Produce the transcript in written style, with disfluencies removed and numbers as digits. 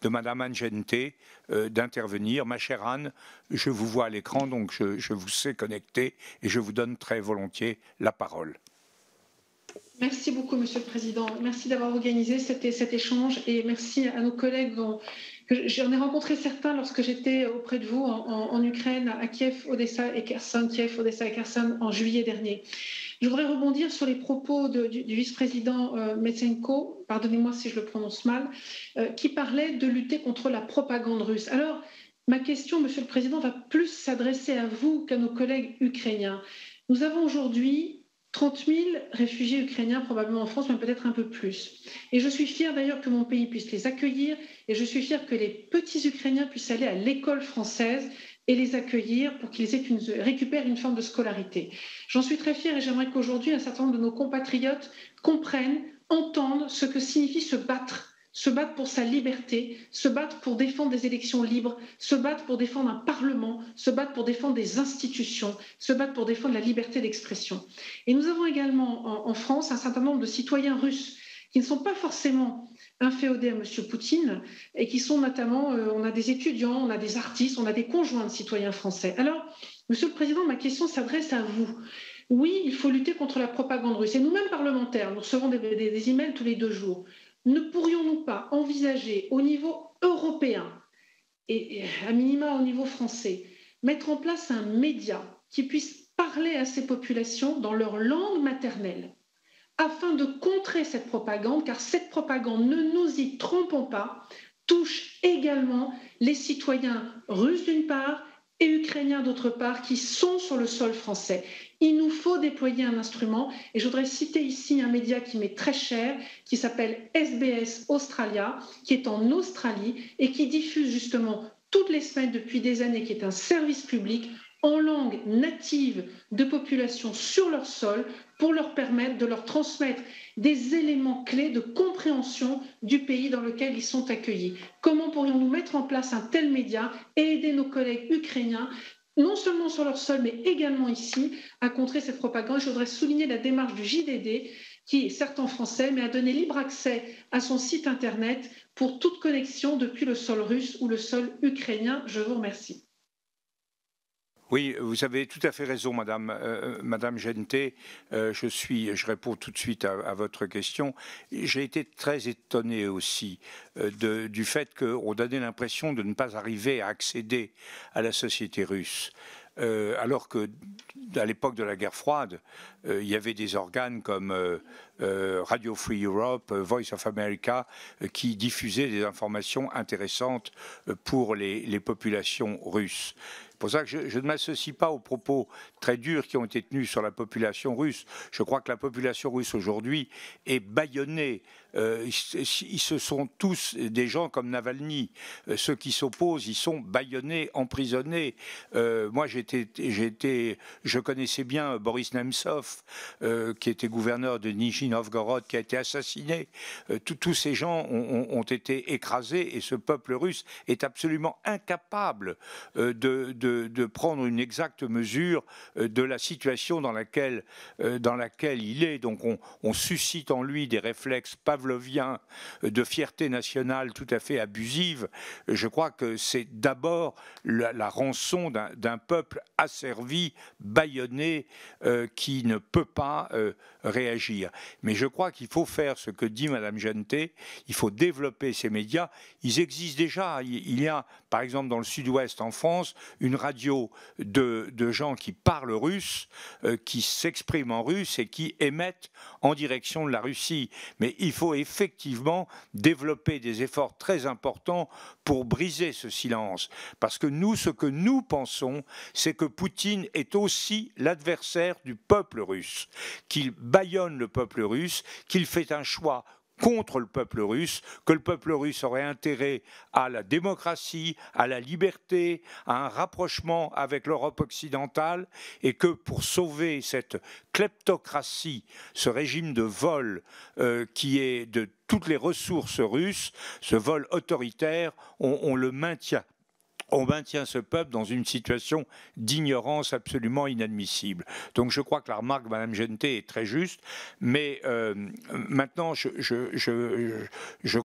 de Madame Anne Genté d'intervenir. Ma chère Anne, je vous vois à l'écran, donc je vous sais connecter et je vous donne très volontiers la parole. Merci beaucoup, Monsieur le Président. Merci d'avoir organisé cet échange et merci à nos collègues j'en ai rencontré certains lorsque j'étais auprès de vous en Ukraine, à Kiev, Odessa et Kherson, en juillet dernier. Je voudrais rebondir sur les propos du vice-président Metsenko, pardonnez-moi si je le prononce mal, qui parlait de lutter contre la propagande russe. Alors, ma question, Monsieur le Président, va plus s'adresser à vous qu'à nos collègues ukrainiens. Nous avons aujourd'hui 30 000 réfugiés ukrainiens probablement en France, mais peut-être un peu plus. Et je suis fière d'ailleurs que mon pays puisse les accueillir et je suis fière que les petits Ukrainiens puissent aller à l'école française et les accueillir pour qu'ils récupèrent une forme de scolarité. J'en suis très fière et j'aimerais qu'aujourd'hui un certain nombre de nos compatriotes comprennent, entendent ce que signifie se battre pour sa liberté, se battre pour défendre des élections libres, se battre pour défendre un parlement, se battre pour défendre des institutions, se battre pour défendre la liberté d'expression. Et nous avons également en France un certain nombre de citoyens russes qui ne sont pas forcément inféodés à M. Poutine et qui sont notamment, on a des étudiants, on a des artistes, on a des conjoints de citoyens français. Alors, Monsieur le Président, ma question s'adresse à vous. Oui, il faut lutter contre la propagande russe. Et nous-mêmes parlementaires, nous recevons des emails tous les 2 jours. Ne pourrions-nous pas envisager au niveau européen et à minima au niveau français, mettre en place un média qui puisse parler à ces populations dans leur langue maternelle afin de contrer cette propagande, car cette propagande, ne nous y trompons pas, touche également les citoyens russes d'une part et ukrainiens d'autre part qui sont sur le sol français. Il nous faut déployer un instrument et je voudrais citer ici un média qui m'est très cher, qui s'appelle SBS Australia, qui est en Australie et qui diffuse justement toutes les semaines depuis des années, qui est un service public en langue native de populations sur leur sol pour leur permettre de leur transmettre des éléments clés de compréhension du pays dans lequel ils sont accueillis. Comment pourrions-nous mettre en place un tel média et aider nos collègues ukrainiens non seulement sur leur sol, mais également ici, à contrer cette propagande? Je voudrais souligner la démarche du JDD, qui est certes en français, mais a donné libre accès à son site internet pour toute connexion depuis le sol russe ou le sol ukrainien. Je vous remercie. Oui, vous avez tout à fait raison, Madame Genté. Je réponds tout de suite à votre question. J'ai été très étonné aussi du fait qu'on donnait l'impression de ne pas arriver à accéder à la société russe. Alors que à l'époque de la guerre froide, il y avait des organes comme Radio Free Europe, Voice of America, qui diffusaient des informations intéressantes pour les populations russes. C'est pour ça que je ne m'associe pas aux propos très durs qui ont été tenus sur la population russe. Je crois que la population russe aujourd'hui est bâillonnée. Ils se sont tous des gens comme Navalny. Ceux qui s'opposent, ils sont bâillonnés, emprisonnés. Moi, je connaissais bien Boris Nemtsov, qui était gouverneur de Nijni Novgorod, qui a été assassiné. Tous ces gens ont été écrasés et ce peuple russe est absolument incapable de prendre une exacte mesure de la situation dans laquelle il est. Donc on suscite en lui des réflexes pavloviens de fierté nationale tout à fait abusive. Je crois que c'est d'abord la rançon d'un peuple asservi, bâillonné, qui ne peut pas réagir. Mais je crois qu'il faut faire ce que dit Madame Genté, il faut développer ces médias. Ils existent déjà. Il y a, par exemple, dans le sud-ouest en France, une radio de gens qui parlent russe, qui s'expriment en russe et qui émettent en direction de la Russie. Mais il faut effectivement développer des efforts très importants pour briser ce silence. Parce que nous, ce que nous pensons, c'est que Poutine est aussi l'adversaire du peuple russe, qu'il bâillonne le peuple russe, qu'il fait un choix contre le peuple russe, que le peuple russe aurait intérêt à la démocratie, à la liberté, à un rapprochement avec l'Europe occidentale, et que pour sauver cette kleptocratie, ce régime de vol qui est de toutes les ressources russes, ce vol autoritaire, on le maintient. On maintient ce peuple dans une situation d'ignorance absolument inadmissible. Donc je crois que la remarque de Mme Genté est très juste, mais maintenant je